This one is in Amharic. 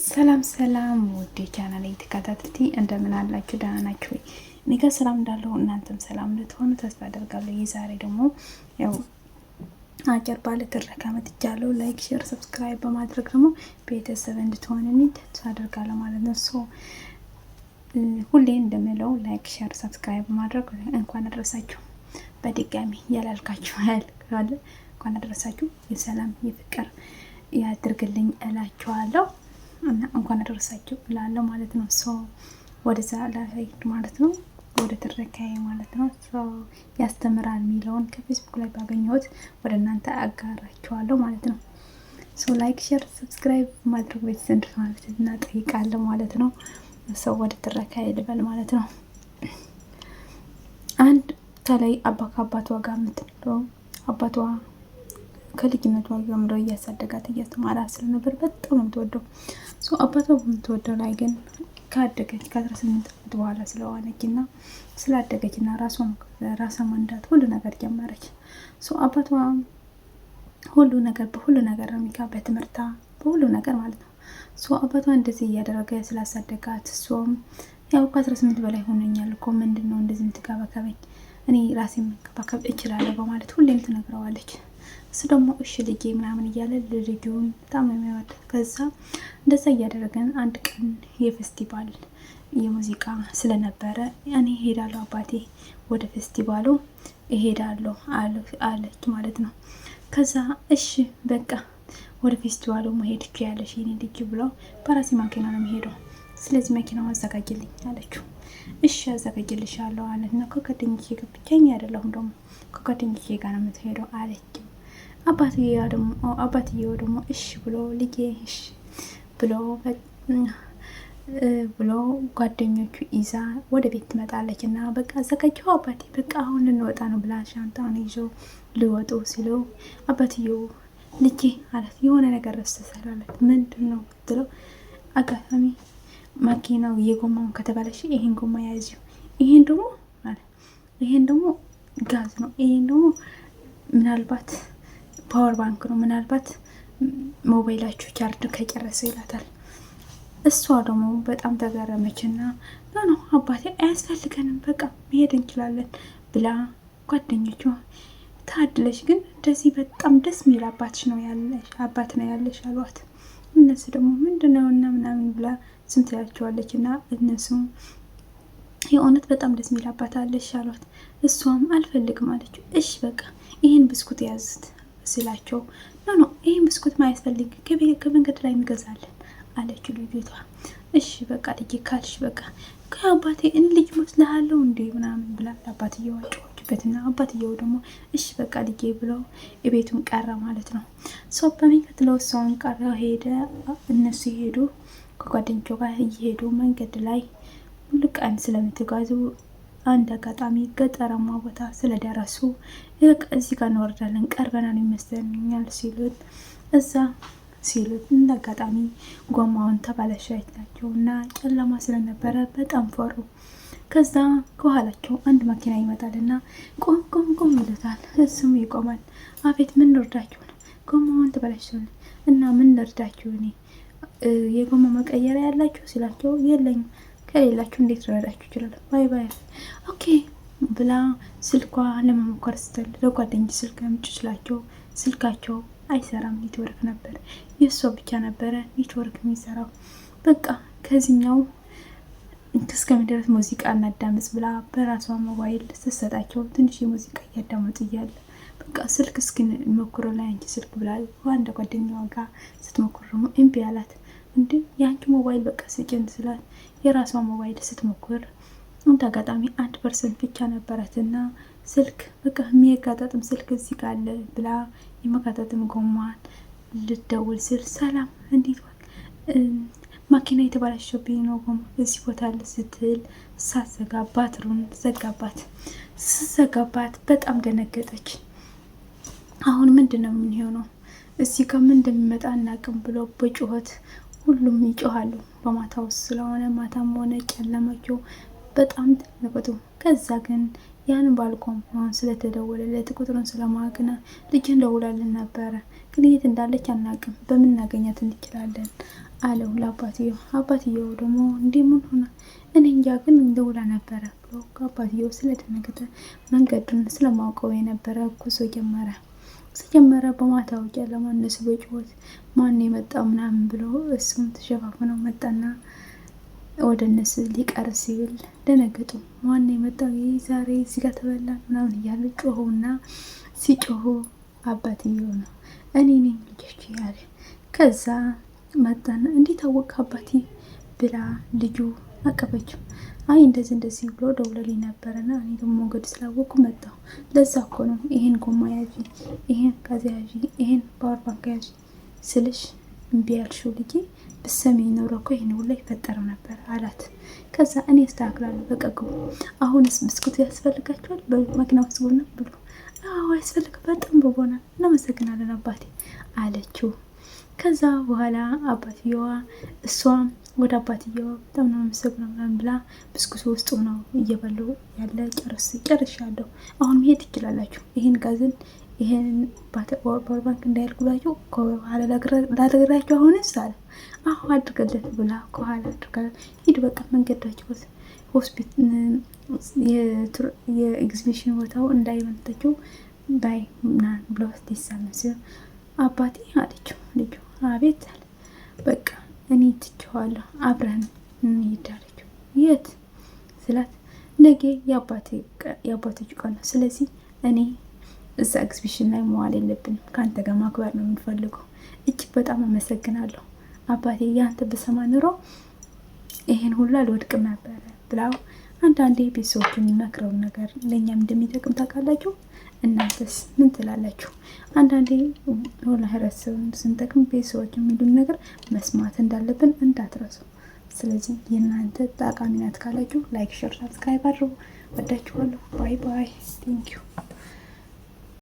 ሰላም ሰላም ውዴ ቻናል ተከታታዮች እንደምን አላችሁ? ደህና ናችሁ ወይ? እኔ ጋር ሰላም እንዳለው እናንተም ሰላም እንድትሆኑ ተስፋ አደርጋለሁ። የዛሬ ደግሞ ያው አጭር ባለ ትረካ መጥቻለሁ። ላይክ፣ ሼር፣ ሰብስክራይብ በማድረግ ደግሞ ቤተሰብ እንድትሆኑ ተስፋ አደርጋለሁ ማለት ነው። ሁሌ እንደምለው ላይክ፣ ሼር፣ ሰብስክራይብ በማድረግ እንኳን አደረሳችሁ። በድጋሚ ያላልካችሁ ያልካለ እንኳን አደረሳችሁ። የሰላም የፍቅር ያድርግልኝ እላችኋለሁ እና እንኳን አደረሳችሁ እላለሁ ማለት ነው። ወደዛ ላይ ማለት ነው ወደ ትረካዬ ማለት ነው። ያስተምራል የሚለውን ከፌስቡክ ላይ ባገኘሁት ወደ እናንተ አጋራችኋለሁ ማለት ነው። ላይክ፣ ሼር፣ ሰብስክራይብ ማድረግ ቤተሰብ እንድትሆኑ እናጠይቃለሁ ማለት ነው። ወደ ትረካዬ ልበል ማለት ነው። አንድ ከላይ ከአባቷ ጋር የምትኖረው አባቷ ከልጅነቷ ጀምሮ እያሳደጋት እያስተማራት ስለነበር በጣም ነው የምትወደው። አባቷ በምትወደው ላይ ግን ካደገች ከ18 ዓመት በኋላ ስለሆነች እና ስላደገች እና ራሷ መንዳት ሁሉ ነገር ጀመረች። አባቷ በሁሉ ነገር ነው የሚካ በትምህርታ በሁሉ ነገር ማለት ነው። አባቷ እንደዚህ እያደረገ ስላሳደጋት እሷም ያው ከ18 በላይ ሆነኛል እኮ ምንድን ነው እንደዚህ የምትጋባከበኝ እኔ ራሴ መንከባከብ እችላለሁ በማለት ሁሌም ትነግረዋለች። እሱ ደግሞ እሺ ልጄ ምናምን እያለ ልጁን በጣም ነው የሚወድ። ከዛ እንደዛ እያደረገን አንድ ቀን የፌስቲቫል የሙዚቃ ስለነበረ እኔ ሄዳለሁ አባቴ ወደ ፌስቲቫሉ እሄዳለሁ አለች ማለት ነው። ከዛ እሺ በቃ ወደ ፌስቲቫሉ መሄድ ያለሽ የኔ ልጅ ብለው በራሴ መኪና ነው የሚሄደው፣ ስለዚህ መኪናው አዘጋጅልኝ አለችው። እሺ አዘጋጅልሻለሁ አለት ነው። ከጓደኞቼ ጋር ብቻኛ አይደለሁም ደግሞ ከጓደኞቼ ጋር ነው የምትሄደው አለችው። አባትየው ደግሞ እሺ ብሎ ልጄ እሺ ብሎ ጓደኞቹ ይዛ ወደ ቤት ትመጣለች እና በቃ አዘጋጀው አባቴ በቃ አሁን ልንወጣ ነው ብላ ሻንጣውን ይዞ ሊወጡ ሲለው አባትየው ልጄ አላት የሆነ ነገር ረስተሰላለት ምንድን ነው ብለው አጋጣሚ መኪናው የጎማውን ከተባለሽ ይሄን ጎማ ያዥው፣ ይሄን ደግሞ ጋዝ ነው፣ ይሄን ደግሞ ምናልባት ፓወር ባንክ ነው፣ ምናልባት ሞባይላችሁ ቻርጅ ከጨረሰ ይላታል። እሷ ደግሞ በጣም ተገረመችና ነው አባቴ አያስፈልገንም በቃ መሄድ እንችላለን ብላ ጓደኞቿ ታድለሽ ግን እንደዚህ በጣም ደስ የሚል አባት ነው ያለሽ አሏት። እነሱ ደግሞ ምንድነው እና ምናምን ብላ ስንት ያቸዋለች እና እነሱም የእውነት በጣም ደስ የሚል አባት አለሽ አሏት። እሷም አልፈልግም አለችው። እሺ በቃ ይህን ብስኩት ያዝት ስላቸው ኖ ይህን ብስኩት ማያስፈልግ ከመንገድ ላይ እንገዛለን አለችው ልጅቷ። እሺ በቃ ልጅ ካልሽ በቃ ከአባቴ እኔ ልጅ መስልሃለሁ እንዴ ምናምን ብላ አባትየው አጫወችበትና አባትየው ደግሞ እሺ በቃ ልጄ ብለው የቤቱን ቀረ ማለት ነው። በሚቀጥለው ሰውን ቀረ ሄደ። እነሱ ሄዱ ከጓደኞቹ ጋር እየሄዱ መንገድ ላይ ሁሉ ቀን ስለምትጓዙ አንድ አጋጣሚ ገጠራማ ቦታ ስለደረሱ እዚህ ጋር እንወርዳለን ቀርበናል ይመስለኛል ሲሉት እንደ አጋጣሚ ጎማውን ተባለሻቸው እና ጨለማ ስለነበረ በጣም ፈሩ። ከዛ ከኋላቸው አንድ መኪና ይመጣል እና ቆም ይሉታል። እሱም ይቆማል። አቤት ምን ልርዳችሁ ነው? ጎማውን ተባለሻል እና ምን ልርዳችሁ እኔ የጎማ መቀየሪያ ያላችሁ ሲላቸው የለኝም። ከሌላችሁ እንዴት ልረዳችሁ ይችላል? ባይ ባይ ኦኬ ብላ ስልኳ ለመሞከር ስትል ለጓደኞች ስልክ አምጪ ስላቸው ስልካቸው አይሰራም። ኔትወርክ ነበር የሷ ብቻ ነበረ ኔትወርክ የሚሰራው። በቃ ከዚህኛው እስከሚደርስ ሙዚቃ እናዳምጥ ብላ በራሷ ሞባይል ስትሰጣቸው ትንሽ የሙዚቃ እያዳመጡ እያለ በቃ ስልክ እስኪ ሞክሮ ላይ አንቺ ስልክ ብላ አንድ ጓደኛዋ ጋር ስትሞክር ደግሞ እምቢ አላት። እንዴ የአንቺ ሞባይል በቃ ስጭን ስላት የራሷ ሞባይል ስትሞክር እንደ አጋጣሚ 1% ብቻ ነበራትና ስልክ በቃ የሚያጋጣጥም ስልክ እዚህ ጋር አለ ብላ የመጋጣጥም ጎማን ልደውል ስል ሰላም እንዴት ማኪና የተባላሸብኝ ነው ጎማ እዚህ ቦታ አለ ስትል ሳትዘጋ ባትሩን ዘጋባት። በጣም ደነገጠች። አሁን ምንድነው የምንሆነው? እዚህ ጋር ምን እንደሚመጣ እናቅም ብሎ በጩኸት ሁሉም ይጮሃሉ። በማታው ስለሆነ ማታም ሆነ ጨለማቸው በጣም ተነገጡ። ከዛ ግን ያንን ባልቆም አሁን ስለተደወለለት ቁጥሩን ስለማወቅና ልጅ እንደውላልን ነበረ፣ ግን የት እንዳለች አናውቅም፣ በምን እናገኛት እንችላለን አለው ለአባትየው። አባትየው ደግሞ እንዲህ ምን ሆነ እኔ እንጃ ግን እንደውላ ነበረ ብሎ አባትየው ስለደነገጠ መንገዱን ስለማውቀው የነበረ ጉዞ ጀመረ። በማታው ጨለማ እነሱ በጩኸት ማን የመጣው ምናምን ብሎ እሱም ተሸፋፍነው መጣና ወደ እነሱ ሊቀርብ ሲል ደነገጡ። ማን የመጣው ዛሬ እዚህ ጋር ተበላን ምናምን እያሉ ጮሁና ሲጮሁ አባትየው ነው እኔ ነኝ ልጆች ያለ። ከዛ መጣና እንዴት አወቅ አባቴ ብላ ልጁ አቀፈችው። አይ እንደዚህ ብሎ ደውለልኝ ነበረና እኔ ደግሞ መንገድ ስላወቁ መጣሁ። ለዛ እኮ ነው ይሄን ጎማ ያዢ፣ ይሄን ጋዝ ያዢ፣ ይሄን ፓወር ባንክ ያዢ ስልሽ እምቢ ያልሽው ልጄ ብሰሚ ኖሮ እኮ ይሄን ሁላ ይፈጠረው ነበር አላት። ከዛ እኔ አስተካክላለሁ በቃ ግቡ፣ አሁንስ ብስኩት ያስፈልጋቸዋል በመኪና ውስጥ ቡና ብሎ አዎ ያስፈልግ በጣም በቦና እናመሰግናለን አባቴ አለችው። ከዛ በኋላ አባትየዋ እሷም ወደ አባትየዋ በጣም ነው የምሰግነው ምናምን ብላ ብስኩት ውስጥ ነው እየበሉ ያለ ጨርሻለሁ፣ አሁን መሄድ ትችላላችሁ፣ ይሄን ጋዝን ይሄን ፓወር ባንክ እንዳያልኩላችሁ ከኋላ ላደግራችሁ አሁንስ አለ። አሁ አድርገለት ብላ ከኋላ አድርጋ ሂድ በቃ መንገዳችሁ ሆስፒታል የኤግዚቢሽን ቦታው እንዳይመልጣችሁ ባይ ምናምን ብሎ ሊሳመስ አባቴ አለችው ልጁ። አቤት አለ። በቃ እኔ ትቼዋለሁ አብረን እንሂድ አለችው። የት ስላት ነገ የአባቶች ቀን ነው፣ ስለዚህ እኔ እዛ ኤግዚቢሽን ላይ መዋል የለብንም፣ ከአንተ ጋር ማክበር ነው የምንፈልገው። እጅግ በጣም አመሰግናለሁ አባቴ፣ ያንተ በሰማ ኑሮ ይሄን ሁሉ አልወድቅም ነበረ ብላው። አንዳንዴ ቤተሰቦች የሚመክረውን ነገር ለእኛም እንደሚጠቅም ታውቃላችሁ። እናንተስ ምን ትላላችሁ? አንዳንዴ ህብረተሰቡን ስንጠቅም ቤተሰቦች የሚሉን ነገር መስማት እንዳለብን እንዳትረሱ። ስለዚህ የእናንተ ጠቃሚ ናት ካላችሁ ላይክ፣ ሼር፣ ሰብስክራይብ አድርጉ። ወዳችኋለሁ። ባይ ባይ። ቴንኪዩ